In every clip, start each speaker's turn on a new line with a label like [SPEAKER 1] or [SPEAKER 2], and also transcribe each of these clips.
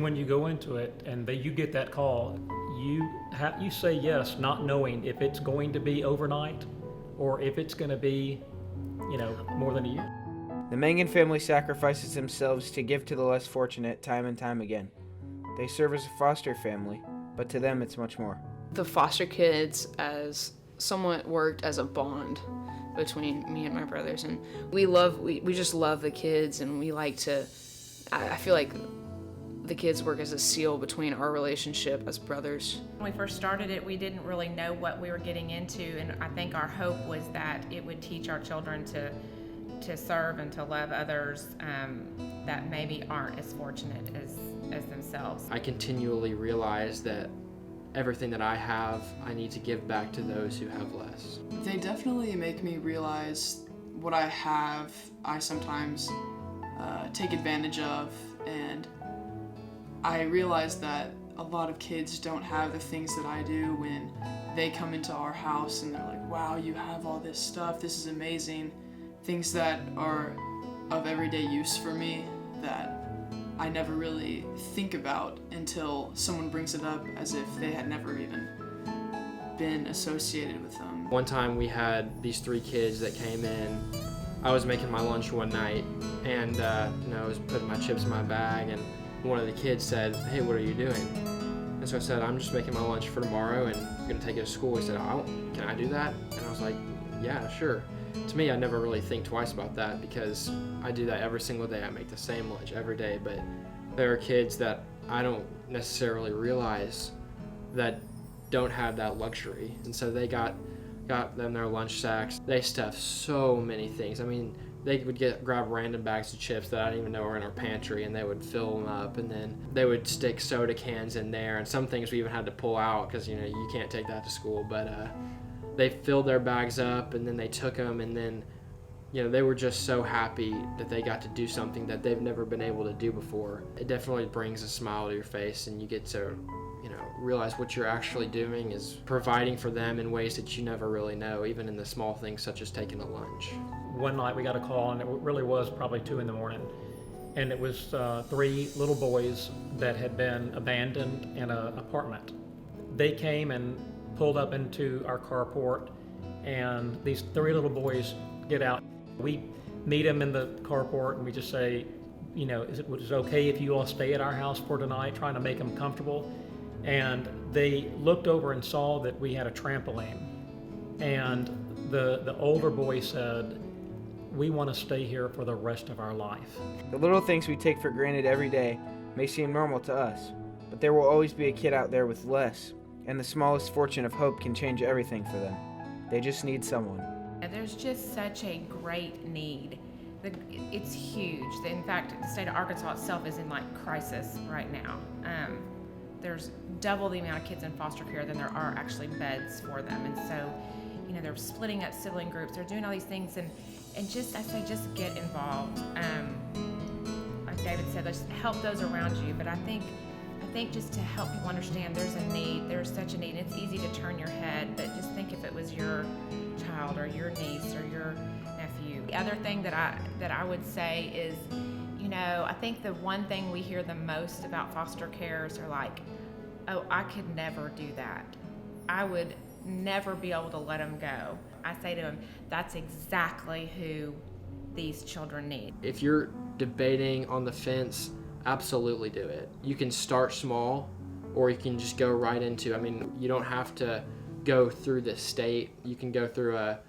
[SPEAKER 1] when you go into it and you get that call, you say yes, not knowing if it's going to be overnight or if it's going to be, more than a year.
[SPEAKER 2] The Mangan family sacrifices themselves to give to the less fortunate time and time again. They serve as a foster family, but to them it's much more.
[SPEAKER 3] The foster kids as somewhat worked as a bond between me and my brothers, and we just love the kids, and we like to, I feel like the kids work as a seal between our relationship as brothers.
[SPEAKER 4] When we first started it, we didn't really know what we were getting into, and I think our hope was that it would teach our children to serve and to love others that maybe aren't as fortunate as themselves.
[SPEAKER 5] I continually realize that everything that I have, I need to give back to those who have less.
[SPEAKER 6] They definitely make me realize what I have, I sometimes take advantage of, and I realize that a lot of kids don't have the things that I do when they come into our house and they're like, wow, you have all this stuff, this is amazing. Things that are of everyday use for me that I never really think about until someone brings it up as if they had never even been associated with them.
[SPEAKER 5] One time we had these 3 kids that came in. I was making my lunch one night and I was putting my chips in my bag, and one of the kids said, hey, what are you doing? And so I said, I'm just making my lunch for tomorrow and I'm gonna take it to school. He said, can I do that? And I was like, yeah, sure. To me, I never really think twice about that because I do that every single day. I make the same lunch every day, but there are kids that I don't necessarily realize that don't have that luxury. And so they got them their lunch sacks. They stuff so many things. I mean, they would grab random bags of chips that I didn't even know were in our pantry, and they would fill them up, and then they would stick soda cans in there, and some things we even had to pull out because you can't take that to school. But they filled their bags up, and then they took them, and then they were just so happy that they got to do something that they've never been able to do before. It definitely brings a smile to your face, and you get to realize what you're actually doing is providing for them in ways that you never really know, even in the small things such as taking a lunch.
[SPEAKER 1] One night we got a call, and it really was probably 2 a.m, and it was 3 little boys that had been abandoned in an apartment. They came and pulled up into our carport, and these 3 little boys get out. We meet them in the carport, and we just say, is it okay if you all stay at our house for tonight, trying to make them comfortable? And they looked over and saw that we had a trampoline, and the older boy said, we want to stay here for the rest of our life.
[SPEAKER 2] The little things we take for granted every day may seem normal to us, but there will always be a kid out there with less, and the smallest fortune of hope can change everything for them. They just need someone.
[SPEAKER 4] There's just such a great need. It's huge. In fact, the state of Arkansas itself is in crisis right now. There's double the amount of kids in foster care than there are actually beds for them, and so they're splitting up sibling groups. They're doing all these things, and just I say just get involved. Like David said, let's help those around you. But I think just to help people understand there's a need. There's such a need. It's easy to turn your head, but just think if it was your child or your niece or your nephew. The other thing that I would say is, I think the one thing we hear the most about foster carers are like, oh, I could never do that. I would never be able to let them go. I say to them, that's exactly who these children need.
[SPEAKER 5] If you're debating on the fence, absolutely do it. You can start small, or you can just go right into, you don't have to go through the state. You can go through a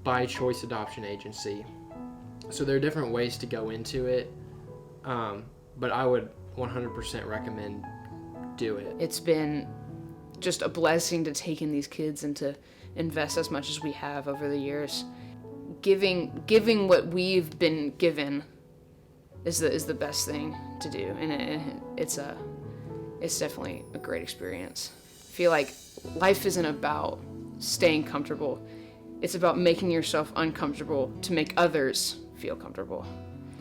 [SPEAKER 5] by choice adoption agency. So there are different ways to go into it. But I would 100% recommend do it.
[SPEAKER 3] It's been just a blessing to take in these kids and to invest as much as we have over the years. Giving what we've been given is the best thing to do, and it's definitely a great experience. I feel like life isn't about staying comfortable. It's about making yourself uncomfortable to make others feel comfortable.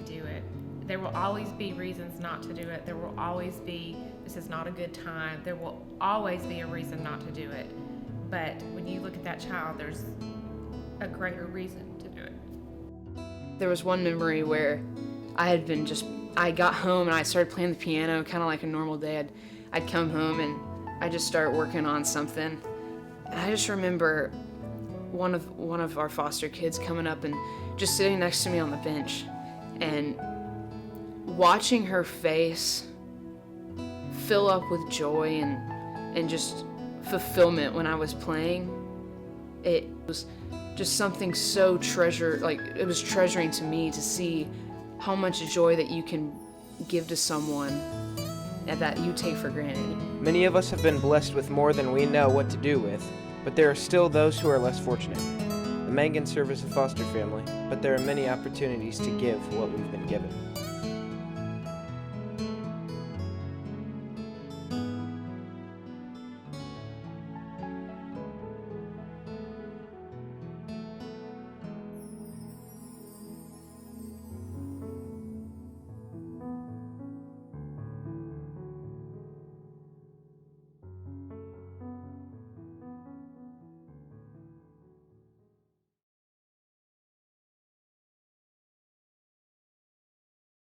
[SPEAKER 4] Do it. There will always be reasons not to do it. There will always be, this is not a good time. There will always be a reason not to do it. But when you look at that child, there's a greater reason to do it.
[SPEAKER 3] There was one memory where I had been just I got home and I started playing the piano, kind of like a normal day. I'd come home and I'd just start working on something. And I just remember one of our foster kids coming up and just sitting next to me on the bench, and watching her face fill up with joy and just fulfillment when I was playing. It was just something so it was treasuring to me to see how much joy that you can give to someone that you take for granted.
[SPEAKER 2] Many of us have been blessed with more than we know what to do with, but there are still those who are less fortunate. The Mangans serve as a foster family, but there are many opportunities to give what we've been given.